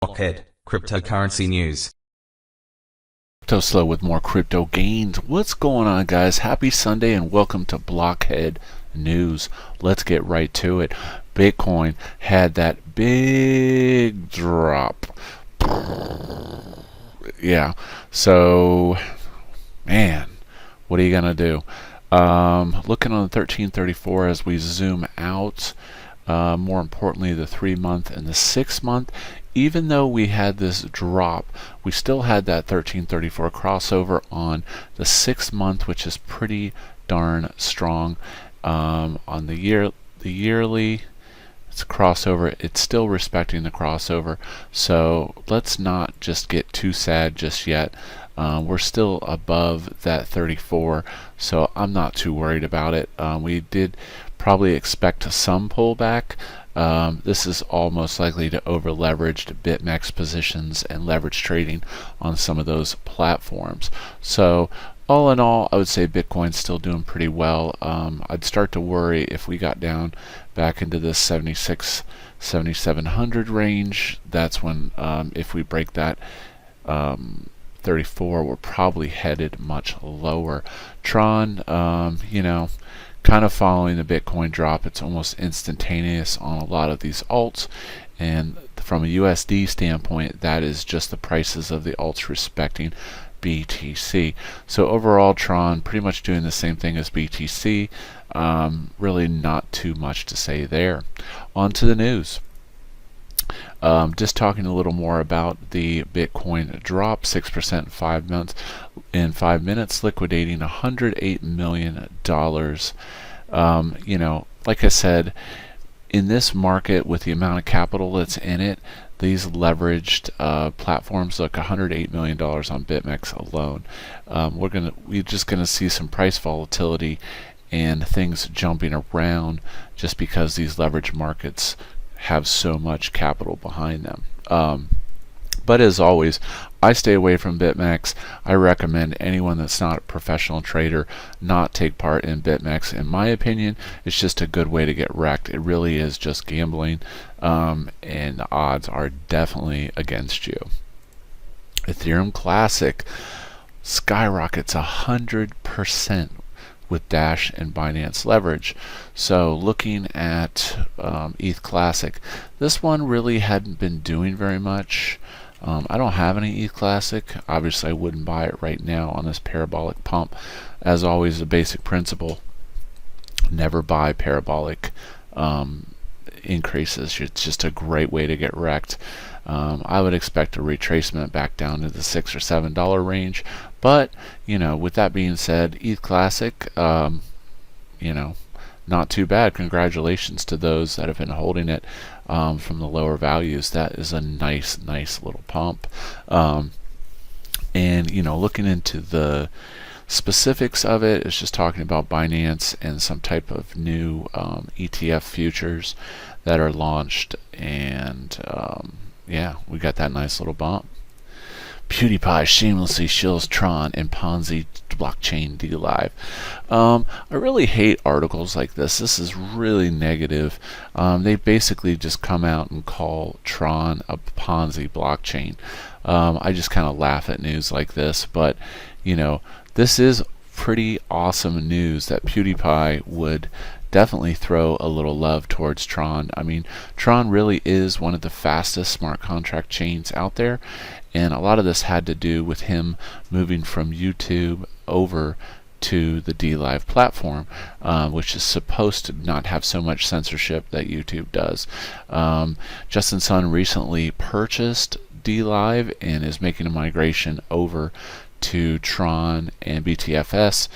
Blockhead Cryptocurrency News. Cryptoslo with more crypto gains. What's going on, guys? Happy Sunday and welcome to Blockhead News. Let's get right to it. Bitcoin had that big drop. Yeah, so man, what are you gonna do? Looking on the 1334 as we zoom out, more importantly the 3-month and the 6-month, even though we had this drop, we still had that 1334 crossover on the 6-month, which is pretty darn strong. On the yearly, it's a crossover. It's still respecting the crossover, so let's not just get too sad just yet. We're still above that 34, so I'm not too worried about it. We did probably expect some pullback. This is all most likely to over leveraged BitMEX positions and leverage trading on some of those platforms. So all in all, I would say Bitcoin's still doing pretty well. I'd start to worry if we got down back into this 7,700 range. That's when if we break that 34, we're probably headed much lower. Tron, kind of following the Bitcoin drop. It's almost instantaneous on a lot of these alts, and from a USD standpoint, that is just the prices of the alts respecting BTC. So overall, Tron pretty much doing the same thing as BTC. Really not too much to say there. On to the news. Just talking a little more about the Bitcoin drop, 6% in 5 minutes, liquidating $108 million. Like I said, in this market with the amount of capital that's in it, these leveraged platforms, look, $108 million on BitMEX alone. We're just gonna see some price volatility and things jumping around just because these leveraged markets have so much capital behind them. But as always, I stay away from BitMEX. I recommend anyone that's not a professional trader not take part in BitMEX. In my opinion, it's just a good way to get wrecked. It really is just gambling, and the odds are definitely against you. Ethereum Classic skyrockets 100% with Dash and Binance leverage. So looking at ETH Classic, this one really hadn't been doing very much. I don't have any ETH Classic. Obviously I wouldn't buy it right now on this parabolic pump. As always, the basic principle, never buy parabolic increases. It's just a great way to get wrecked. I would expect a retracement back down to the $6 or $7 range, but with that being said, ETH Classic, not too bad. Congratulations to those that have been holding it from the lower values. That is a nice little pump. And looking into the specifics of it, it's just talking about Binance and some type of new ETF futures that are launched, and yeah, we got that nice little bump. PewDiePie shamelessly shills Tron and Ponzi blockchain DLive. I really hate articles like this. This is really negative. They basically just come out and call Tron a Ponzi blockchain. I just kind of laugh at news like this, but this is pretty awesome news that PewDiePie would definitely throw a little love towards Tron. I mean, Tron really is one of the fastest smart contract chains out there, and a lot of this had to do with him moving from YouTube over to the DLive platform, which is supposed to not have so much censorship that YouTube does. Justin Sun recently purchased DLive and is making a migration over to Tron and BTFS,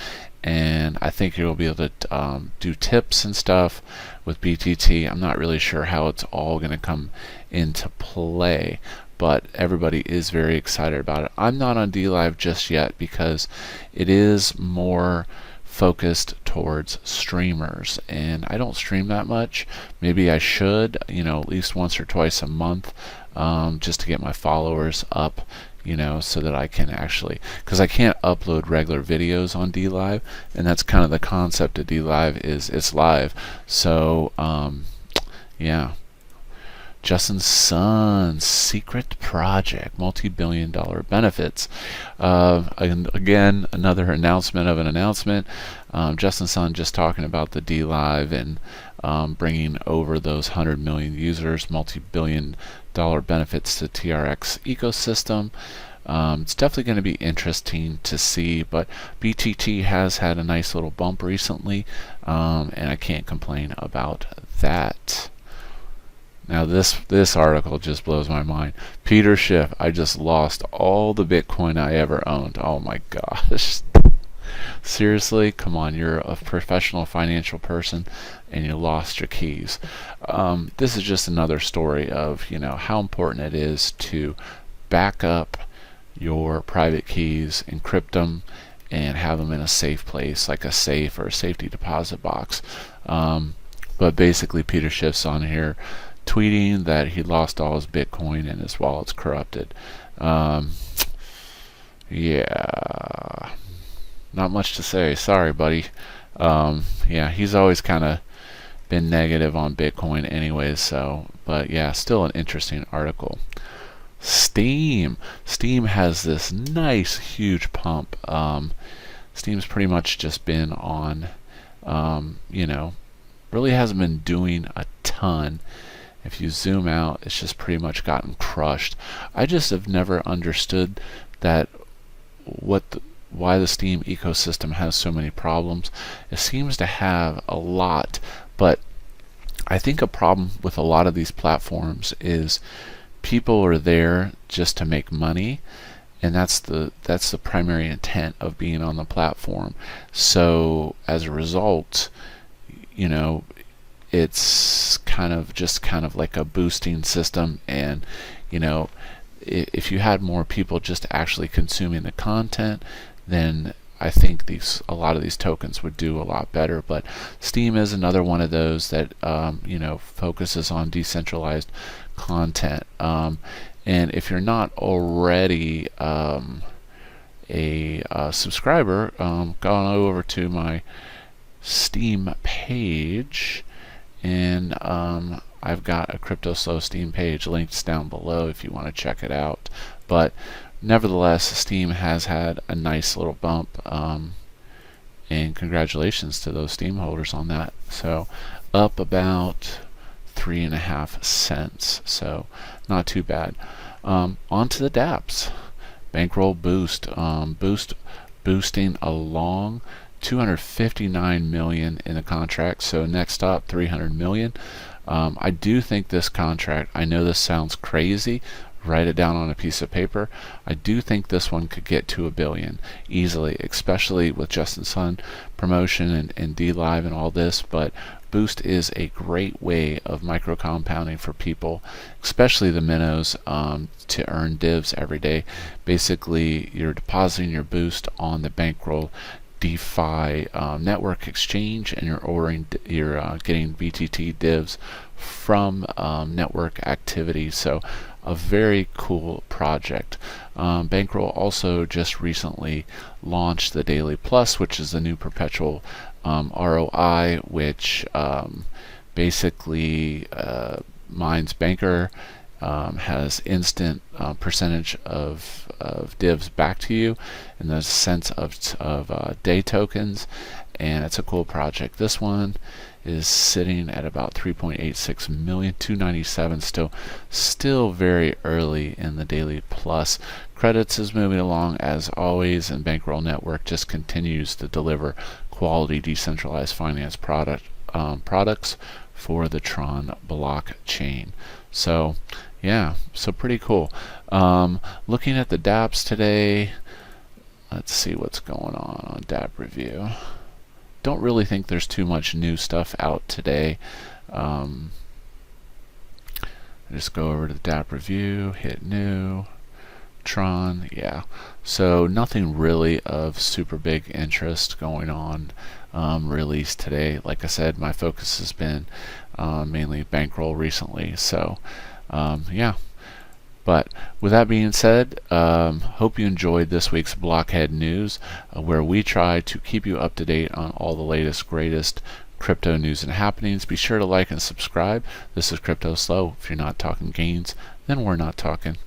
and I think you'll be able to do tips and stuff with BTT. I'm not really sure how it's all going to come into play, but everybody is very excited about it. I'm not on DLive just yet because it is more focused towards streamers, and I don't stream that much. Maybe I should, at least once or twice a month, just to get my followers up, so that I can actually, because I can't upload regular videos on DLive, and that's kind of the concept of DLive, is it's live. So yeah, Justin Sun's secret project, multi-billion-dollar benefits. And again, another announcement of an announcement. Justin Sun just talking about the DLive and bringing over those 100 million users, multi-billion-dollar benefits to TRX ecosystem. It's definitely going to be interesting to see, but BTT has had a nice little bump recently, and I can't complain about that. Now this article just blows my mind. Peter Schiff, I just lost all the Bitcoin I ever owned. Oh my gosh. Seriously? Come on, you're a professional financial person and you lost your keys. This is just another story of, how important it is to back up your private keys, encrypt them, and have them in a safe place, like a safe or a safety deposit box. But basically, Peter Schiff's on here tweeting that he lost all his Bitcoin and his wallet's corrupted. Yeah, not much to say. Sorry, buddy. Yeah, he's always kind of been negative on Bitcoin anyways, so, but yeah, still an interesting article. Steam has this nice huge pump. Steam's pretty much just been on, really hasn't been doing a ton. If you zoom out, it's just pretty much gotten crushed. I just have never understood that why the Steam ecosystem has so many problems. It seems to have a lot, but I think a problem with a lot of these platforms is people are there just to make money, and that's the primary intent of being on the platform. So as a result, it's kind of like a boosting system, and if you had more people just actually consuming the content, then I think a lot of these tokens would do a lot better. But Steam is another one of those that focuses on decentralized content. And if you're not already a subscriber, go on over to my Steam page, and I've got a Cryptoslo Steam page linked down below if you want to check it out. But nevertheless, Steam has had a nice little bump, and congratulations to those Steam holders on that. So up about 3.5 cents, so not too bad. On to the dApps. Bankroll boost, boosting along. 259 million in the contract. So next up, 300 million. I do think this contract, I know this sounds crazy, write it down on a piece of paper, I do think this one could get to $1 billion easily, especially with Justin Sun promotion and DLive and all this. But Boost is a great way of micro compounding for people, especially the minnows, to earn divs every day. Basically, you're depositing your Boost on the Bankroll DeFi network exchange, and you're getting BTT divs from network activity. So a very cool project. Bankroll also just recently launched the Daily Plus, which is the new perpetual ROI, which basically mines Banker, has instant percentage of divs back to you in the sense of day tokens, and it's a cool project. This one is sitting at about 3.86 million, 297, still very early in the Daily Plus. Credits is moving along as always, and Bankroll Network just continues to deliver quality decentralized finance products for the Tron blockchain. So yeah, so pretty cool. Looking at the dApps today, let's see what's going on dApp review. Don't really think there's too much new stuff out today. Just go over to the dApp review, hit new, Tron, yeah. So nothing really of super big interest going on released today. Like I said, my focus has been mainly Bankroll recently. So yeah. But with that being said, hope you enjoyed this week's Blockhead News, where we try to keep you up to date on all the latest, greatest crypto news and happenings. Be sure to like and subscribe. This is Cryptoslo. If you're not talking gains, then we're not talking.